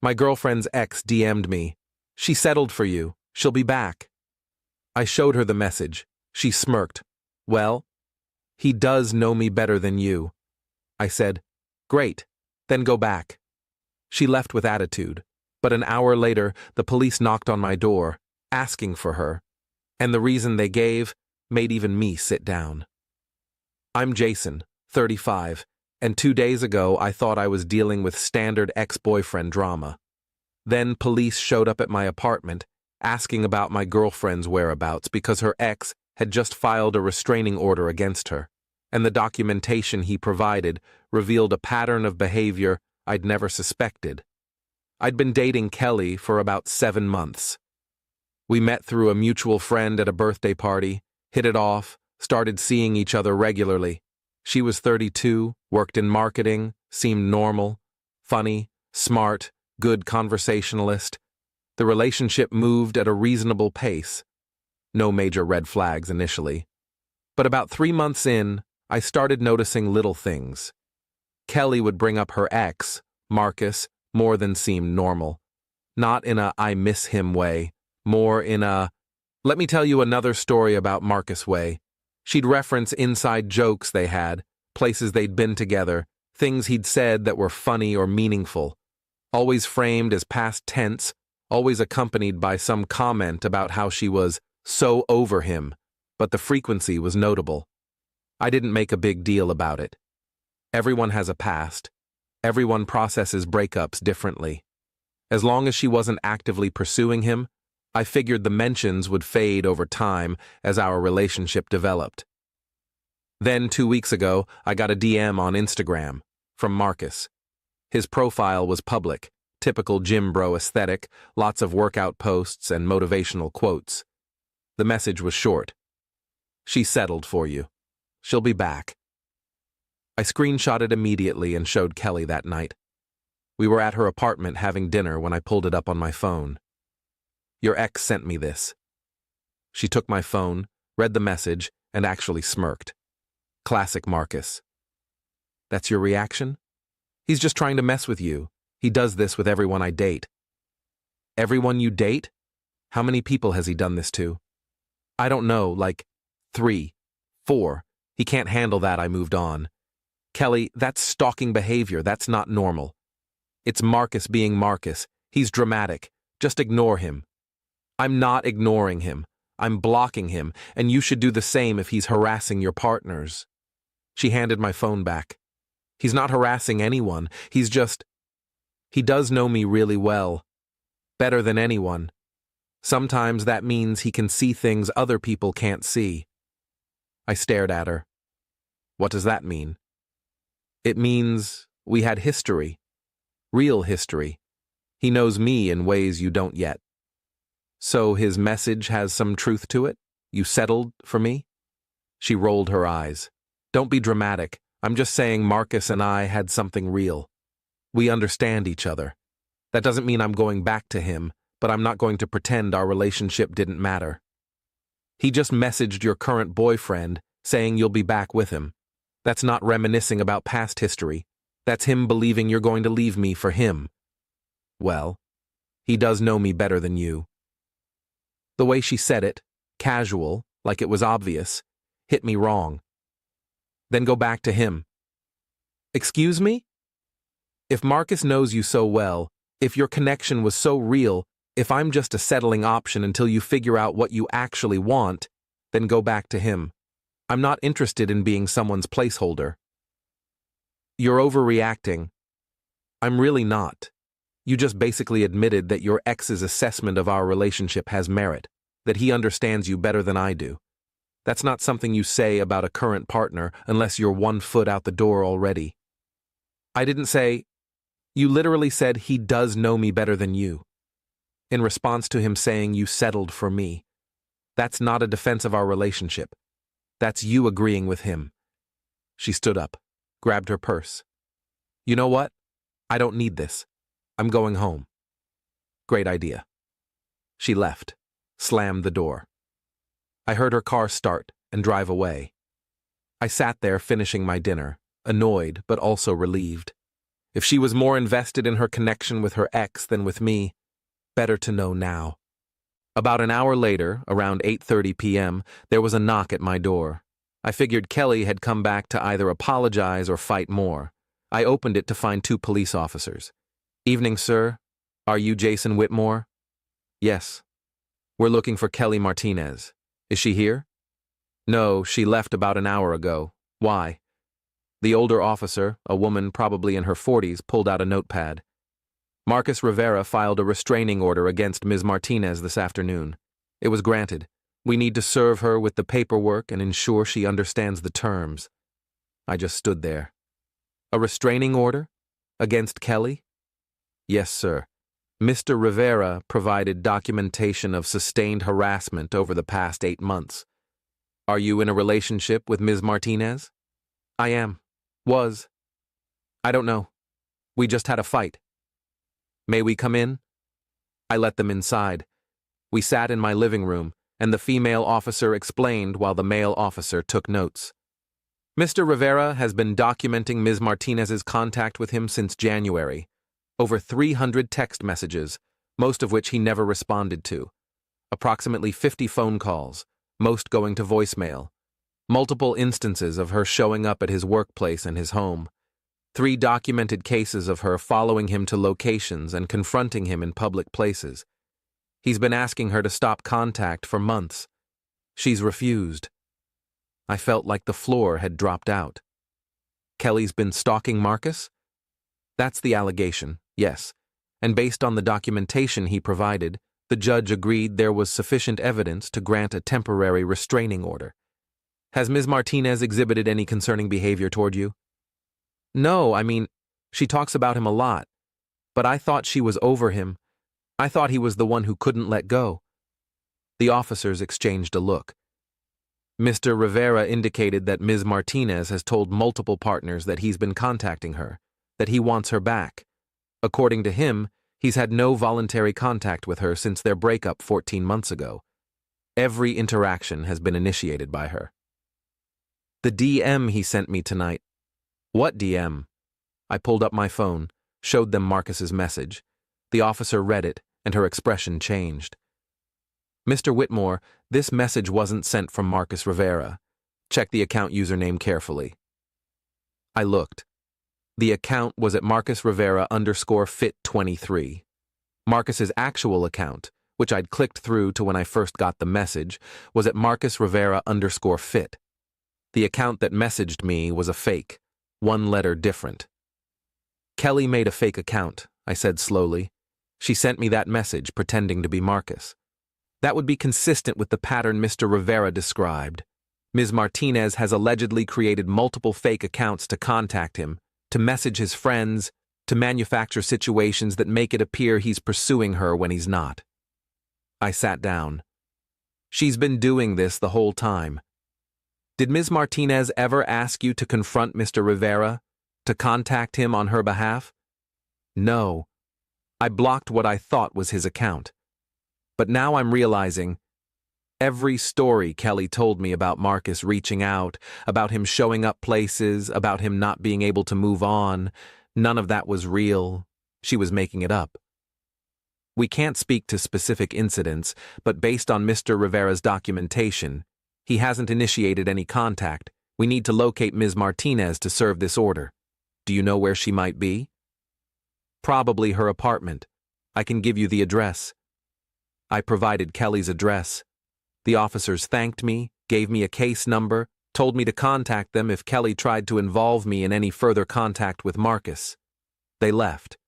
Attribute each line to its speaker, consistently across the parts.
Speaker 1: My girlfriend's ex DM'd me. She settled for you. She'll be back. I showed her the message. She smirked. Well, he does know me better than you. I said, great, then go back. She left with attitude, but an hour later, the police knocked on my door, asking for her, and the reason they gave made even me sit down. I'm Jason, 35, and 2 days ago I thought I was dealing with standard ex-boyfriend drama. Then police showed up at my apartment, asking about my girlfriend's whereabouts because her ex had just filed a restraining order against her, and the documentation he provided revealed a pattern of behavior I'd never suspected. I'd been dating Kelly for about 7 months. We met through a mutual friend at a birthday party, hit it off, started seeing each other regularly. She was 32, worked in marketing, seemed normal, funny, smart, good conversationalist. The relationship moved at a reasonable pace. No major red flags initially. But about 3 months in, I started noticing little things. Kelly would bring up her ex, Marcus, more than seemed normal. Not in a I miss him way, more in a let me tell you another story about Marcus way. She'd reference inside jokes they had, places they'd been together, things he'd said that were funny or meaningful. Always framed as past tense, always accompanied by some comment about how she was so over him, but the frequency was notable. I didn't make a big deal about it. Everyone has a past. Everyone processes breakups differently. As long as she wasn't actively pursuing him, I figured the mentions would fade over time as our relationship developed. Then 2 weeks ago, I got a DM on Instagram from Marcus. His profile was public, typical gym bro aesthetic, lots of workout posts and motivational quotes. The message was short. She settled for you. She'll be back. I screenshotted immediately and showed Kelly that night. We were at her apartment having dinner when I pulled it up on my phone. Your ex sent me this. She took my phone, read the message, and actually smirked. Classic Marcus. That's your reaction? He's just trying to mess with you. He does this with everyone I date. Everyone you date? How many people has he done this to? I don't know, like 3, 4. He can't handle that. I moved on. Kelly, that's stalking behavior. That's not normal. It's Marcus being Marcus. He's dramatic. Just ignore him. I'm not ignoring him. I'm blocking him, and you should do the same if he's harassing your partners. She handed my phone back. He's not harassing anyone. He does know me really well. Better than anyone. Sometimes that means he can see things other people can't see. I stared at her. What does that mean? It means we had history. Real history. He knows me in ways you don't yet. So his message has some truth to it? You settled for me? She rolled her eyes. Don't be dramatic. I'm just saying Marcus and I had something real. We understand each other. That doesn't mean I'm going back to him, but I'm not going to pretend our relationship didn't matter. He just messaged your current boyfriend, saying you'll be back with him. That's not reminiscing about past history. That's him believing you're going to leave me for him. Well, he does know me better than you. The way she said it, casual, like it was obvious, hit me wrong. Then go back to him. Excuse me? If Marcus knows you so well, if your connection was so real, if I'm just a settling option until you figure out what you actually want, then go back to him. I'm not interested in being someone's placeholder. You're overreacting. I'm really not. You just basically admitted that your ex's assessment of our relationship has merit, that he understands you better than I do. That's not something you say about a current partner unless you're 1 foot out the door already. I didn't say, you literally said he does know me better than you. In response to him saying you settled for me. That's not a defense of our relationship. That's you agreeing with him. She stood up, grabbed her purse. You know what? I don't need this. I'm going home. Great idea. She left, slammed the door. I heard her car start and drive away. I sat there finishing my dinner, annoyed but also relieved. If she was more invested in her connection with her ex than with me, better to know now. About an hour later, around 8:30 p.m., there was a knock at my door. I figured Kelly had come back to either apologize or fight more. I opened it to find 2 police officers. "Evening, sir. Are you Jason Whitmore?" "Yes. We're looking for Kelly Martinez. Is she here?" "No, she left about an hour ago. Why?" The older officer, a woman probably in her 40s, pulled out a notepad. "Marcus Rivera filed a restraining order against Ms. Martinez this afternoon. It was granted. We need to serve her with the paperwork and ensure she understands the terms." I just stood there. "A restraining order? Against Kelly?" "Yes, sir. Mr. Rivera provided documentation of sustained harassment over the past 8 months. Are you in a relationship with Ms. Martinez?" "I am. Was. I don't know. We just had a fight." "May we come in?" I let them inside. We sat in my living room, and the female officer explained while the male officer took notes. "Mr. Rivera has been documenting Ms. Martinez's contact with him since January. Over 300 text messages, most of which he never responded to. Approximately 50 phone calls, most going to voicemail. Multiple instances of her showing up at his workplace and his home. 3 documented cases of her following him to locations and confronting him in public places. He's been asking her to stop contact for months. She's refused." I felt like the floor had dropped out. "Kelly's been stalking Marcus?" "That's the allegation, yes. And based on the documentation he provided, the judge agreed there was sufficient evidence to grant a temporary restraining order. Has Ms. Martinez exhibited any concerning behavior toward you?" "No, I mean, she talks about him a lot. But I thought she was over him. I thought he was the one who couldn't let go." The officers exchanged a look. "Mr. Rivera indicated that Ms. Martinez has told multiple partners that he's been contacting her, that he wants her back. According to him, he's had no voluntary contact with her since their breakup 14 months ago. Every interaction has been initiated by her." "The DM he sent me tonight." "What DM?" I pulled up my phone, showed them Marcus's message. The officer read it, and her expression changed. "Mr. Whitmore, this message wasn't sent from Marcus Rivera. Check the account username carefully." I looked. The account was at Marcus Rivera _fit23. Marcus's actual account, which I'd clicked through to when I first got the message, was at Marcus Rivera _fit. The account that messaged me was a fake, 1 letter different. "Kelly made a fake account," I said slowly. "She sent me that message pretending to be Marcus. That would be consistent with the pattern Mr. Rivera described. Ms. Martinez has allegedly created multiple fake accounts to contact him, to message his friends, to manufacture situations that make it appear he's pursuing her when he's not." I sat down. "She's been doing this the whole time. Did Ms. Martinez ever ask you to confront Mr. Rivera, to contact him on her behalf?" "No. I blocked what I thought was his account. But now I'm realizing every story Kelly told me about Marcus reaching out, about him showing up places, about him not being able to move on, none of that was real. She was making it up. We can't speak to specific incidents, but based on Mr. Rivera's documentation, he hasn't initiated any contact. We need to locate Ms. Martinez to serve this order. Do you know where she might be?" "Probably her apartment. I can give you the address." I provided Kelly's address. The officers thanked me, gave me a case number, told me to contact them if Kelly tried to involve me in any further contact with Marcus. They left.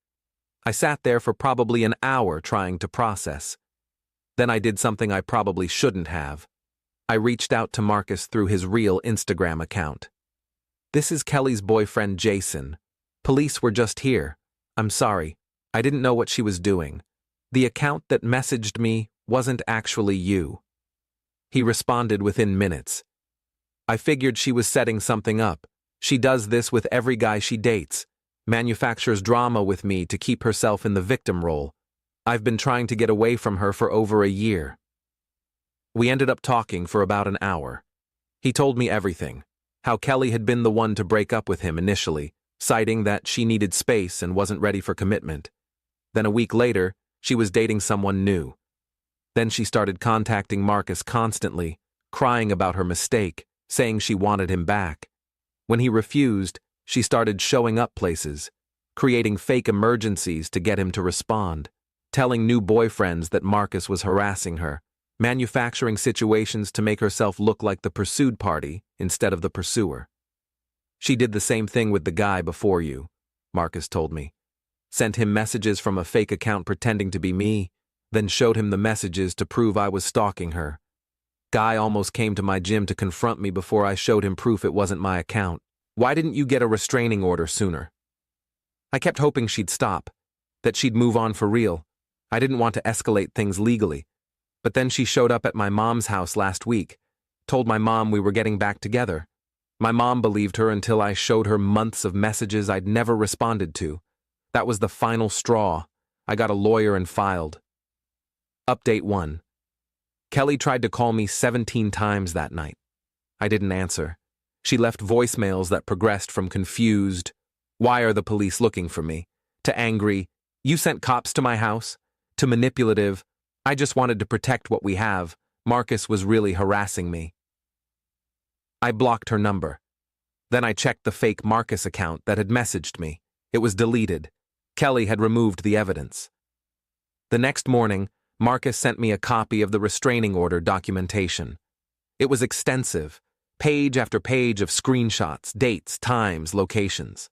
Speaker 1: I sat there for probably an hour trying to process. Then I did something I probably shouldn't have. I reached out to Marcus through his real Instagram account. "This is Kelly's boyfriend, Jason. Police were just here. I'm sorry. I didn't know what she was doing. The account that messaged me wasn't actually you." He responded within minutes. "I figured she was setting something up. She does this with every guy she dates. Manufactures drama with me to keep herself in the victim role. I've been trying to get away from her for over a year." We ended up talking for about an hour. He told me everything. How Kelly had been the one to break up with him initially, citing that she needed space and wasn't ready for commitment. Then a week later, she was dating someone new. Then she started contacting Marcus constantly, crying about her mistake, saying she wanted him back. When he refused, she started showing up places, creating fake emergencies to get him to respond, telling new boyfriends that Marcus was harassing her, manufacturing situations to make herself look like the pursued party instead of the pursuer. She did the same thing with the guy before you, Marcus told me. Sent him messages from a fake account pretending to be me, then showed him the messages to prove I was stalking her. Guy almost came to my gym to confront me before I showed him proof it wasn't my account. Why didn't you get a restraining order sooner? I kept hoping she'd stop, that she'd move on for real. I didn't want to escalate things legally. But then she showed up at my mom's house last week, told my mom we were getting back together. My mom believed her until I showed her months of messages I'd never responded to. That was the final straw. I got a lawyer and filed. Update 1. Kelly tried to call me 17 times that night. I didn't answer. She left voicemails that progressed from confused, "Why are the police looking for me?" to angry, "You sent cops to my house?" to manipulative, "I just wanted to protect what we have. Marcus was really harassing me." I blocked her number. Then I checked the fake Marcus account that had messaged me. It was deleted. Kelly had removed the evidence. The next morning, Marcus sent me a copy of the restraining order documentation. It was extensive, page after page of screenshots, dates, times, locations.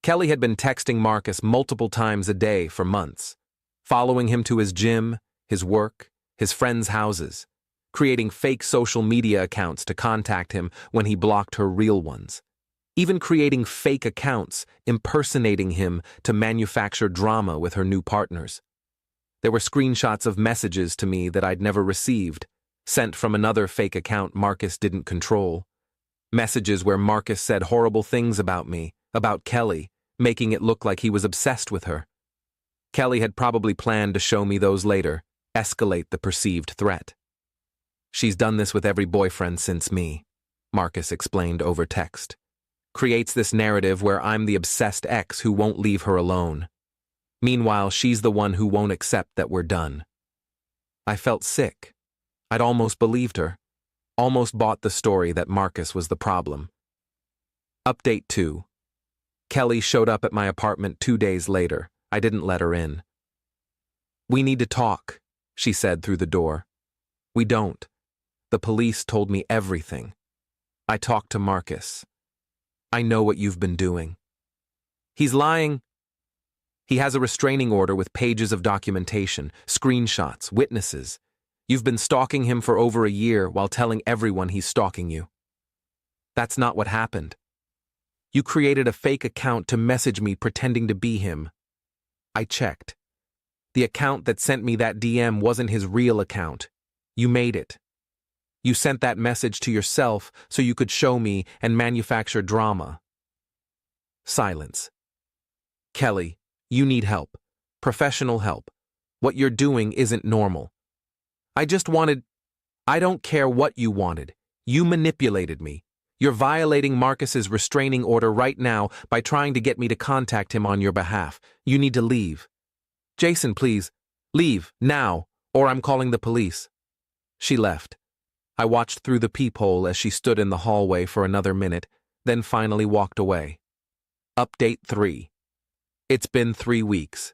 Speaker 1: Kelly had been texting Marcus multiple times a day for months, following him to his gym, his work, his friends' houses, creating fake social media accounts to contact him when he blocked her real ones, even creating fake accounts impersonating him to manufacture drama with her new partners. There were screenshots of messages to me that I'd never received, sent from another fake account Marcus didn't control. Messages where Marcus said horrible things about me, about Kelly, making it look like he was obsessed with her. Kelly had probably planned to show me those later, escalate the perceived threat. "She's done this with every boyfriend since me," Marcus explained over text. "Creates this narrative where I'm the obsessed ex who won't leave her alone. Meanwhile, she's the one who won't accept that we're done." I felt sick. I'd almost believed her, almost bought the story that Marcus was the problem. Update 2. Kelly showed up at my apartment 2 days later. I didn't let her in. "We need to talk," she said through the door. "We don't. The police told me everything. I talked to Marcus. I know what you've been doing. He's lying. He has a restraining order with pages of documentation, screenshots, witnesses. You've been stalking him for over a year while telling everyone he's stalking you. That's not what happened. You created a fake account to message me pretending to be him. I checked. The account that sent me that DM wasn't his real account. You made it. You sent that message to yourself so you could show me and manufacture drama." Silence. "Kelly, you need help. Professional help. What you're doing isn't normal. I don't care what you wanted. You manipulated me. You're violating Marcus's restraining order right now by trying to get me to contact him on your behalf. You need to leave. Jason, please, leave, now, or I'm calling the police." She left. I watched through the peephole as she stood in the hallway for another minute, then finally walked away. Update 3. It's been 3 weeks.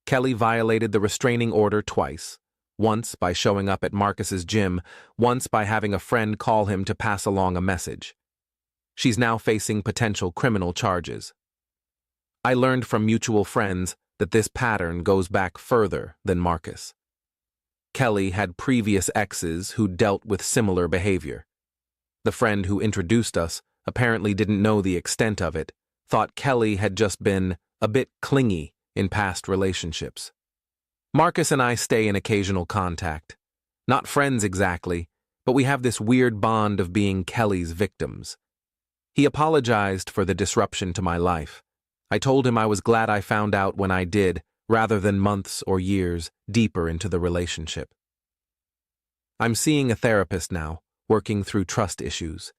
Speaker 1: Kelly violated the restraining order twice. Once by showing up at Marcus's gym, once by having a friend call him to pass along a message. She's now facing potential criminal charges. I learned from mutual friends that this pattern goes back further than Marcus. Kelly had previous exes who dealt with similar behavior. The friend who introduced us apparently didn't know the extent of it, thought Kelly had just been a bit clingy in past relationships. Marcus and I stay in occasional contact. Not friends exactly, but we have this weird bond of being Kelly's victims. He apologized for the disruption to my life. I told him I was glad I found out when I did, rather than months or years deeper into the relationship. I'm seeing a therapist now, working through trust issues.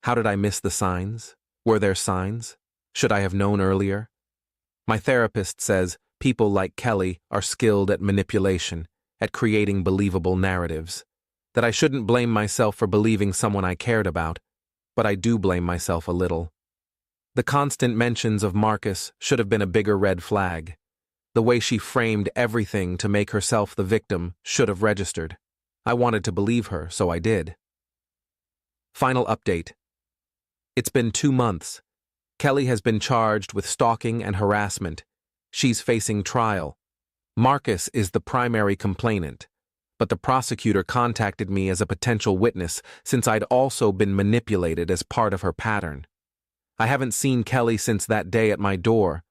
Speaker 1: How did I miss the signs? Were there signs? Should I have known earlier? My therapist says people like Kelly are skilled at manipulation, at creating believable narratives. That I shouldn't blame myself for believing someone I cared about, but I do blame myself a little. The constant mentions of Marcus should have been a bigger red flag. The way she framed everything to make herself the victim should have registered. I wanted to believe her, so I did. Final update. It's been 2 months. Kelly has been charged with stalking and harassment. She's facing trial. Marcus is the primary complainant, but the prosecutor contacted me as a potential witness since I'd also been manipulated as part of her pattern. I haven't seen Kelly since that day at my door.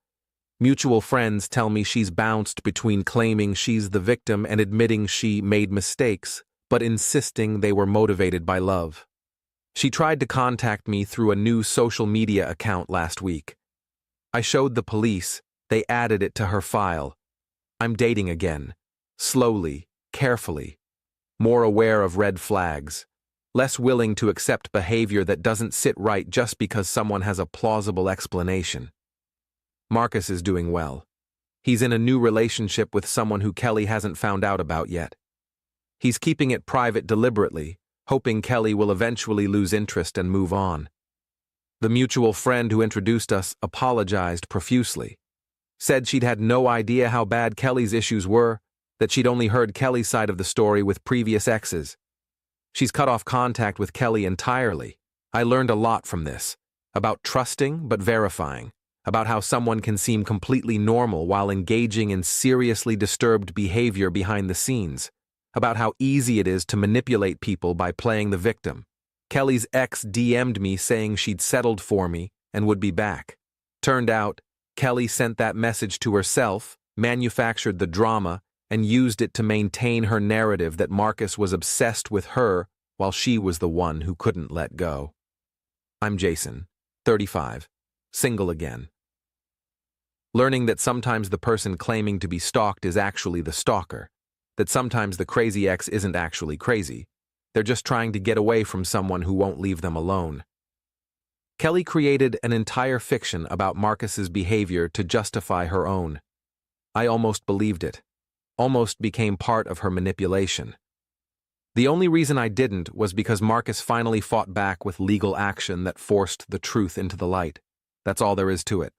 Speaker 1: Mutual friends tell me she's bounced between claiming she's the victim and admitting she made mistakes, but insisting they were motivated by love. She tried to contact me through a new social media account last week. I showed the police. They added it to her file. I'm dating again. Slowly, carefully. More aware of red flags. Less willing to accept behavior that doesn't sit right just because someone has a plausible explanation. Marcus is doing well. He's in a new relationship with someone who Kelly hasn't found out about yet. He's keeping it private deliberately, hoping Kelly will eventually lose interest and move on. The mutual friend who introduced us apologized profusely. Said she'd had no idea how bad Kelly's issues were, that she'd only heard Kelly's side of the story with previous exes. She's cut off contact with Kelly entirely. I learned a lot from this, about trusting but verifying, about how someone can seem completely normal while engaging in seriously disturbed behavior behind the scenes, about how easy it is to manipulate people by playing the victim. Kelly's ex DM'd me saying she'd settled for me and would be back. Turned out, Kelly sent that message to herself, manufactured the drama, and used it to maintain her narrative that Marcus was obsessed with her while she was the one who couldn't let go. I'm Jason, 35, single again. Learning that sometimes the person claiming to be stalked is actually the stalker, that sometimes the crazy ex isn't actually crazy. They're just trying to get away from someone who won't leave them alone. Kelly created an entire fiction about Marcus's behavior to justify her own. I almost believed it. Almost became part of her manipulation. The only reason I didn't was because Marcus finally fought back with legal action that forced the truth into the light. That's all there is to it.